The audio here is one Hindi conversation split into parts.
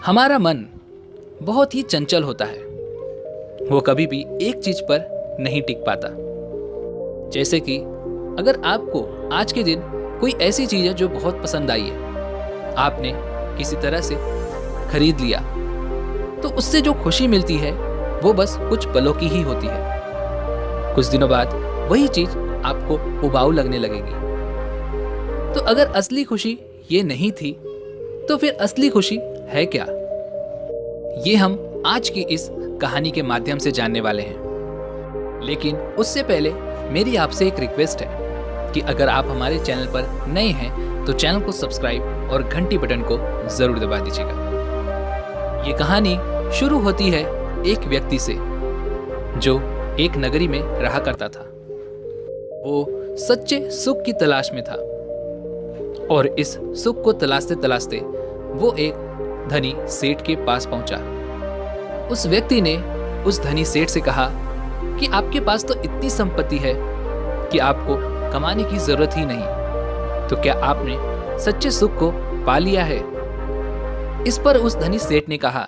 हमारा मन बहुत ही चंचल होता है। वो कभी भी एक चीज पर नहीं टिक पाता। जैसे कि अगर आपको आज के दिन कोई ऐसी चीज है जो बहुत पसंद आई है, आपने किसी तरह से खरीद लिया, तो उससे जो खुशी मिलती है वो बस कुछ पलों की ही होती है। कुछ दिनों बाद वही चीज आपको उबाऊ लगने लगेगी। तो अगर असली खुशी ये नहीं थी तो फिर असली खुशी है क्या? ये हम आज की इस कहानी के माध्यम से जानने वाले हैं। लेकिन उससे पहले मेरी आपसे एक रिक्वेस्ट है कि अगर आप हमारे चैनल पर नए हैं तो चैनल को सब्सक्राइब और घंटी बटन को जरूर दबा दीजिएगा। ये कहानी शुरू होती है एक व्यक्ति से जो एक नगरी में रहा करता था। वो सच्चे सुख की तलाश में था और इस सुख को तलाशते तलाशते वो एक धनी सेठ के पास पहुंचा। उस व्यक्ति ने उस धनी सेठ से कहा कि आपके पास तो इतनी संपत्ति है कि आपको कमाने की जरूरत ही नहीं, तो क्या आपने सच्चे सुख को पा लिया है? इस पर उस धनी सेठ ने कहा,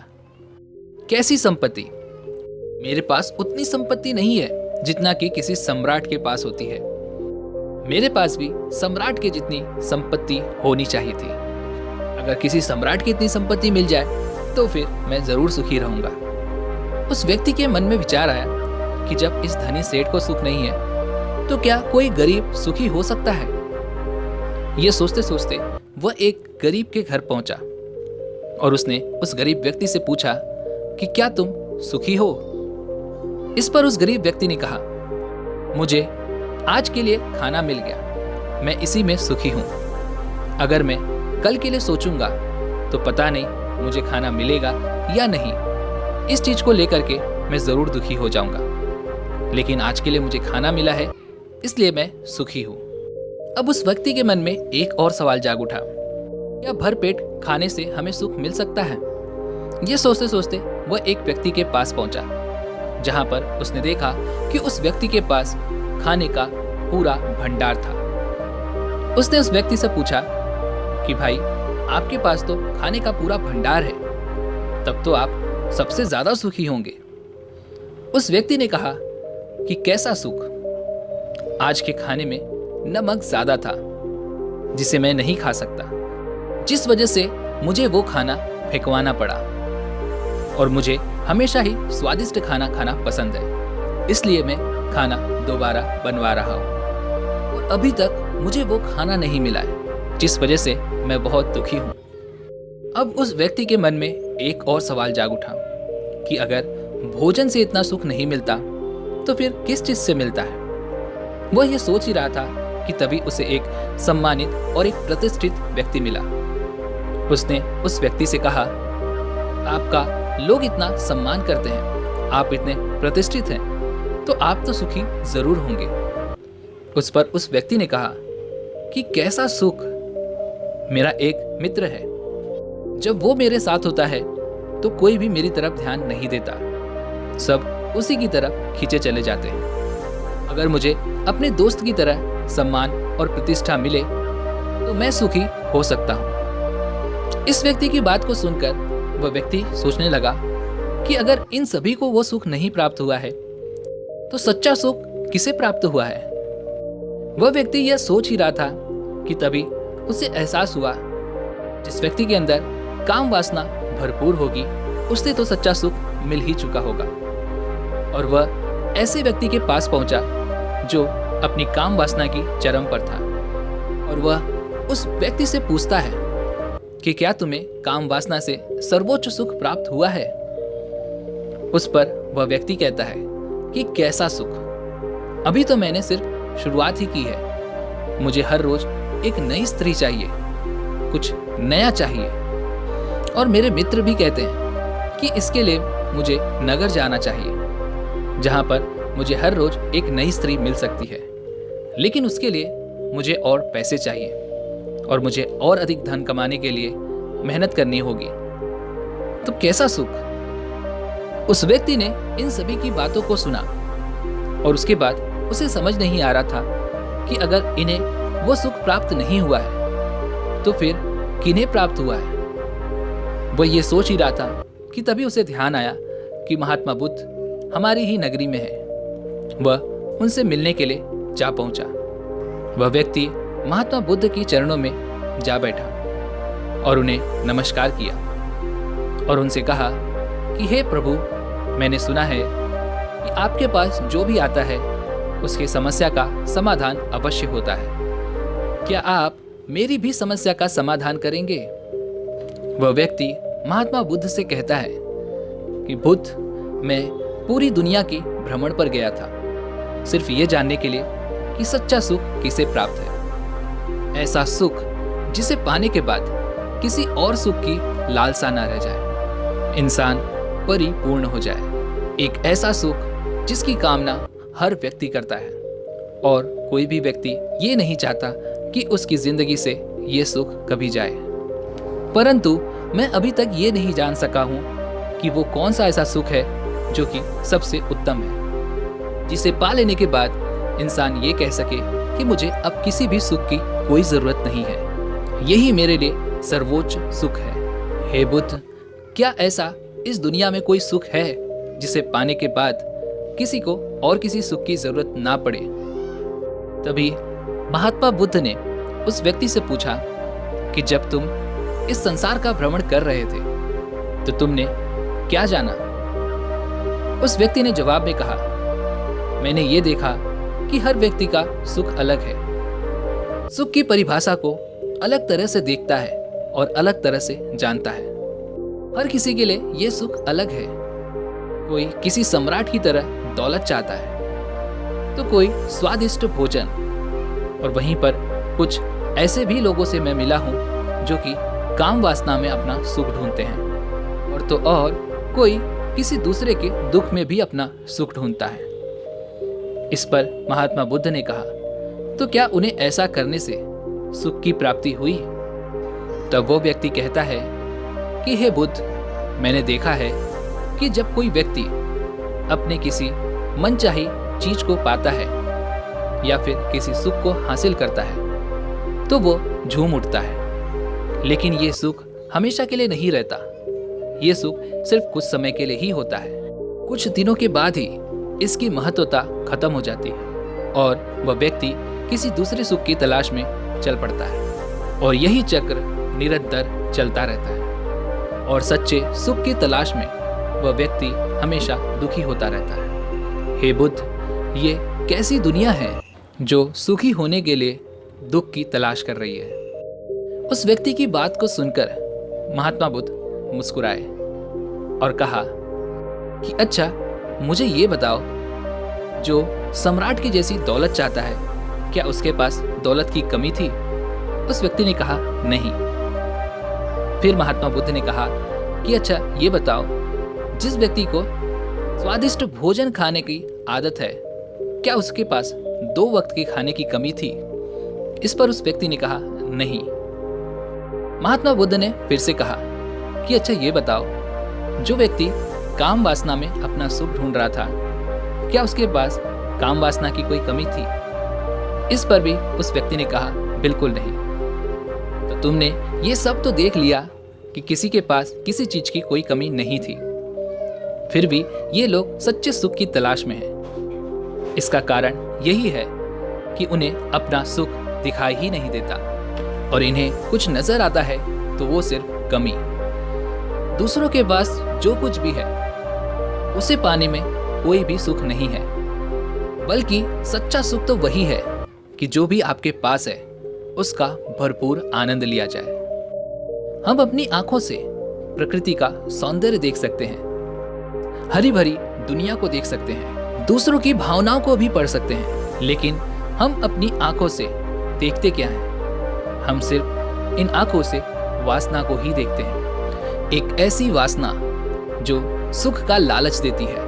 कैसी संपत्ति? मेरे पास उतनी संपत्ति नहीं है जितना कि किसी सम्राट के पास होती है। मेरे पास भी सम्राट के जितनी संपत्ति होनी चाहिए थी। अगर किसी सम्राट की इतनी संपत्ति मिल जाए तो फिर मैं जरूर सुखी रहूंगा। उस व्यक्ति के मन में विचार आया कि जब इस धनी सेठ को सुख नहीं है तो क्या कोई गरीब सुखी हो सकता है? ये सोचते सोचते वह एक गरीब के घर पहुंचा और उसने उस गरीब व्यक्ति से पूछा कि क्या तुम सुखी हो? इस पर उस गरीब व्यक्ति ने कहा, मुझे आज के लिए खाना मिल गया, मैं इसी में सुखी हूं। अगर मैं कल के लिए सोचूंगा तो पता नहीं मुझे खाना मिलेगा या नहीं। इस चीज को लेकर के मैं जरूर दुखी हो जाऊंगा, लेकिन आज के लिए मुझे खाना मिला है इसलिए मैं सुखी हूं। अब उस व्यक्ति के मन में एक और सवाल जाग उठा, क्या भरपेट खाने से हमें सुख मिल सकता है? ये सोचते सोचते वह एक व्यक्ति के पास पहुंचा, जहां पर उसने देखा कि उस व्यक्ति के पास खाने का पूरा भंडार था। उसने उस व्यक्ति से पूछा कि भाई, आपके पास तो खाने का पूरा भंडार है, तब तो आप सबसे ज्यादा सुखी होंगे। उस व्यक्ति ने कहा कि कैसा सुख? आज के खाने में नमक ज्यादा था जिसे मैं नहीं खा सकता, जिस वजह से मुझे वो खाना फेंकवाना पड़ा। और मुझे हमेशा ही स्वादिष्ट खाना खाना पसंद है, इसलिए मैं खाना दोबारा बनवा रहा हूँ और अभी तक मुझे वो खाना नहीं मिला है, जिस वजह से मैं बहुत दुखी हूँ। अब उस व्यक्ति के मन में एक और सवाल जाग उठा कि अगर भोजन से इतना सुख नहीं मिलता तो फिर किस चीज से मिलता है? वह यह सोच ही रहा था कि तभी उसे एक सम्मानित और एक प्रतिष्ठित व्यक्ति मिला। उसने उस व्यक्ति से कहा, आपका लोग इतना सम्मान करते हैं, आप इतने प्रतिष्ठित हैं, तो आप तो सुखी जरूर होंगे। उस पर उस व्यक्ति ने कहा कि कैसा सुख? मेरा एक मित्र है, जब वो मेरे साथ होता है तो कोई भी मेरी तरफ ध्यान नहीं देता, सब उसी की तरफ खींचे चले जाते हैं। अगर मुझे अपने दोस्त की तरह सम्मान और प्रतिष्ठा मिले तो मैं सुखी हो सकता हूँ। इस व्यक्ति की बात को सुनकर वह व्यक्ति सोचने लगा कि अगर इन सभी को वो सुख नहीं प्राप्त हुआ है तो सच्चा सुख किसे प्राप्त हुआ है? वह व्यक्ति यह सोच ही रहा था कि तभी उसे एहसास हुआ, जिस व्यक्ति के अंदर काम वासना भरपूर होगी उससे तो सच्चा सुख मिल ही चुका होगा। और वह ऐसे व्यक्ति के पास पहुंचा जो अपनी काम वासना की चरम पर था और वह उस व्यक्ति से पूछता है कि क्या तुम्हें काम वासना से सर्वोच्च सुख प्राप्त हुआ है? उस पर वह व्यक्ति कहता है कि कैसा सुख? अभी तो मैंने सिर्फ शुरुआत ही की है। मुझे हर रोज एक नई स्त्री चाहिए, कुछ नया चाहिए। और मेरे मित्र भी कहते हैं कि इसके लिए मुझे नगर जाना चाहिए, जहां पर मुझे हर रोज एक नई स्त्री मिल सकती है, लेकिन उसके लिए मुझे और पैसे चाहिए और मुझे और अधिक धन कमाने के लिए मेहनत करनी होगी। तो कैसा सुख? उस व्यक्ति ने इन सभी की बातों को सुना और उसके बाद उसे समझ नहीं आ रहा था कि अगर इन्हें वो सुख प्राप्त नहीं हुआ है तो फिर किन्हें प्राप्त हुआ है। वह ये सोच ही रहा था कि तभी उसे ध्यान आया कि महात्मा बुद्ध हमारी ही नगरी में है। वह उनसे मिलने के लिए जा पहुंचा। वह व्यक्ति महात्मा बुद्ध की चरणों में जा बैठा और उन्हें नमस्कार किया और उनसे कहा कि हे प्रभु, मैंने सुना है कि आपके पास जो भी आता है उसकी समस्या का समाधान अवश्य होता है। क्या आप मेरी भी समस्या का समाधान करेंगे? वह व्यक्ति महात्मा बुद्ध से कहता है कि बुद्ध, मैं पूरी दुनिया की भ्रमण पर गया था, सिर्फ ये जानने के लिए कि सच्चा सुख किसे प्राप्त है। ऐसा सुख जिसे पाने के बाद किसी और सुख की लालसा ना रह जाए, इंसान परिपूर्ण हो जाए। एक ऐसा सुख जिसकी कामना हर व्यक्ति करता है और कोई भी व्यक्ति ये नहीं चाहता कि उसकी जिंदगी से ये सुख कभी जाए। परंतु मैं अभी तक ये नहीं जान सका हूँ कि वो कौन सा ऐसा सुख है जो कि सबसे उत्तम है, जिसे पा लेने के बाद इंसान ये कह सके कि मुझे अब किसी भी सुख की कोई जरूरत नहीं है। यही मेरे लिए सर्वोच्च सुख है। हे बुद्ध, क्या ऐसा इस दुनिया में कोई सुख है जिसे पाने के बाद किसी को और किसी सुख की जरूरत ना पड़े? तभी महात्मा बुद्ध ने उस व्यक्ति से पूछा कि जब तुम इस संसार का भ्रमण कर रहे थे तो तुमने क्या जाना? उस व्यक्ति ने जवाब में कहा, मैंने ये देखा कि हर व्यक्ति का सुख अलग है। सुख की परिभाषा को अलग तरह से देखता है और अलग तरह से जानता है। हर किसी के लिए ये सुख अलग है। कोई किसी सम्राट की तरह दौलत चाहता है, तो कोई स्वादिष्ट भोजन, और वहीं पर कुछ ऐसे भी लोगों से मैं मिला हूँ जो कि काम वासना में अपना सुख ढूंढते हैं, और तो और कोई किसी दूसरे के दुख में भी अपना सुख ढूंढता है। इस पर महात्मा बुद्ध ने कहा, तो क्या उन्हें ऐसा करने से सुख की प्राप्ति हुई? तब वो व्यक्ति कहता है कि हे बुद्ध, मैंने देखा है कि जब कोई व्यक्ति अपने किसी मनचाही चीज को पाता है या फिर किसी सुख को हासिल करता है तो वो झूम उठता है। लेकिन ये सुख हमेशा के लिए नहीं रहता। ये सुख सिर्फ कुछ समय के लिए ही होता है। कुछ दिनों के बाद ही इसकी महत्वता खत्म हो जाती है और वह व्यक्ति किसी दूसरे सुख की तलाश में चल पड़ता है, और यही चक्र निरंतर चलता रहता है। और सच्चे सुख की तलाश में वह व्यक्ति हमेशा दुखी होता रहता है। हे बुद्ध, ये कैसी दुनिया है जो सुखी होने के लिए दुख की तलाश कर रही है? उस व्यक्ति की बात को सुनकर महात्मा बुद्ध मुस्कुराए और कहा कि अच्छा, मुझे ये बताओ, जो सम्राट की जैसी दौलत चाहता है, क्या उसके पास दौलत की कमी थी? उस व्यक्ति ने कहा, नहीं। फिर महात्मा बुद्ध ने कहा कि अच्छा, ये बताओ, जिस व्यक्ति को स्वादिष्ट भोजन खाने की आदत है, क्या उसके पास 2 वक्त के खाने की कमी थी? इस पर उस व्यक्ति ने कहा, नहीं। महात्मा बुद्ध ने फिर से कहा कि अच्छा, ये बताओ, जो व्यक्ति काम वासना में अपना सुख ढूंढ रहा था, क्या उसके पास काम वासना की कोई कमी थी? इस पर भी उस व्यक्ति ने कहा, बिल्कुल नहीं। तो तुमने ये सब तो देख लिया कि किसी के पास किसी चीज की कोई कमी नहीं थी, फिर भी ये लोग सच्चे सुख की तलाश में हैं। इसका कारण यही है कि उन्हें अपना सुख दिखाई ही नहीं देता, और इन्हें कुछ नजर आता है तो वो सिर्फ कमी। दूसरों के पास जो कुछ भी है उसे पाने में कोई भी सुख नहीं है, बल्कि सच्चा सुख तो वही है कि जो भी आपके पास है उसका भरपूर आनंद लिया जाए। हम अपनी आंखों से प्रकृति का सौंदर्य देख सकते हैं, हरी भरी दुनिया को देख सकते हैं, दूसरों की भावनाओं को भी पढ़ सकते हैं, लेकिन हम अपनी आंखों से देखते क्या हैं? हम सिर्फ इन आंखों से वासना को ही देखते हैं। एक ऐसी वासना जो सुख का लालच देती है,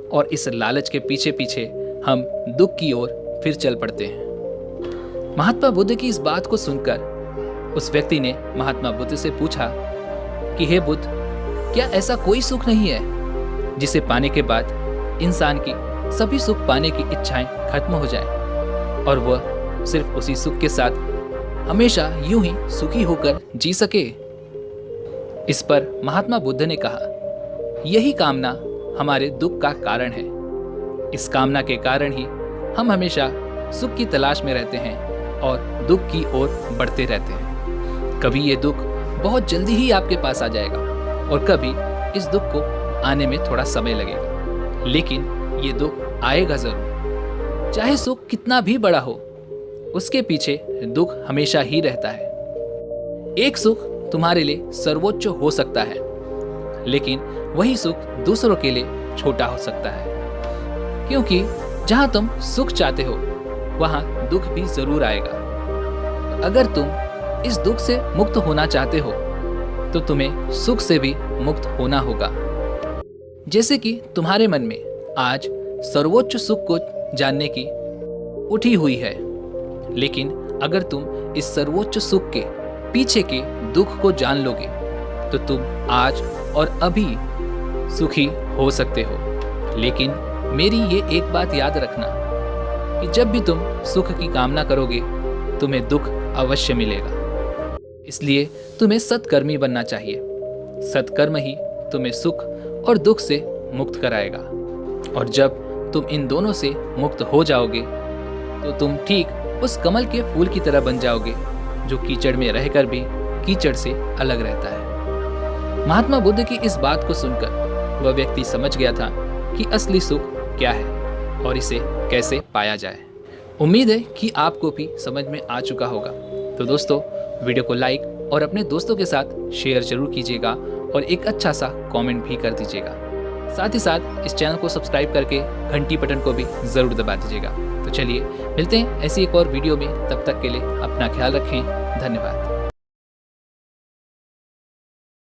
और इस लालच के पीछे पीछे हम दुख की ओर फिर चल पड़ते हैं। महात्मा बुद्ध की इस बात को सुनकर उस व्यक्ति ने महात्मा बुद्ध से पूछा कि हे बुद्ध, क्या ऐसा कोई सुख नहीं है जिसे पाने के बाद इंसान की सभी सुख पाने की इच्छाएं खत्म हो जाए और वह सिर्फ उसी सुख के साथ हमेशा यूं ही सुखी होकर जी सके? इस पर महात्मा बुद्ध ने कहा, यही कामना हमारे दुख का कारण है। इस कामना के कारण ही हम हमेशा सुख की तलाश में रहते हैं और दुख की ओर बढ़ते रहते हैं। कभी ये दुख बहुत जल्दी ही आपके पास आ जाएगा और कभी इस दुख को आने में थोड़ा समय लगेगा, लेकिन ये दुख आएगा जरूर। चाहे सुख कितना भी बड़ा हो, उसके पीछे दुख हमेशा ही रहता है। एक सुख तुम्हारे लिए सर्वोच्च हो सकता है, लेकिन वही सुख दूसरों के लिए छोटा हो सकता है, क्योंकि जहां तुम सुख चाहते हो वहां दुख भी जरूर आएगा। अगर तुम इस दुख से मुक्त होना चाहते हो तो तुम्हें सुख से भी मुक्त होना होगा। जैसे कि तुम्हारे मन में आज सर्वोच्च सुख को जानने की उठी हुई है, लेकिन अगर तुम इस सर्वोच्च सुख के पीछे के दुख को जान लोगे तो तुम आज और अभी सुखी हो सकते हो। लेकिन मेरी ये एक बात याद रखना कि जब भी तुम सुख की कामना करोगे तुम्हें दुख अवश्य मिलेगा। इसलिए तुम्हें सत्कर्मी बनना चाहिए। सत्कर्म ही तुम्हें सुख और दुख से मुक्त कराएगा। और जब तुम इन दोनों से मुक्त हो जाओगे तो तुम ठीक उस कमल के फूल की तरह बन जाओगे जो कीचड़ में रहकर भी कीचड़ से अलग रहता है। महात्मा बुद्ध की इस बात को सुनकर वह व्यक्ति समझ गया था कि असली सुख क्या है और इसे कैसे पाया जाए। उम्मीद है कि आपको भी समझ में आ चुका होगा। तो दोस्तों, वीडियो को लाइक और अपने दोस्तों के साथ शेयर जरूर कीजिएगा और एक अच्छा सा कमेंट भी कर दीजिएगा। साथ ही साथ इस चैनल को सब्सक्राइब करके घंटी बटन को भी ज़रूर दबा दीजिएगा। तो चलिए मिलते हैं ऐसी एक और वीडियो में। तब तक के लिए अपना ख्याल रखें। धन्यवाद।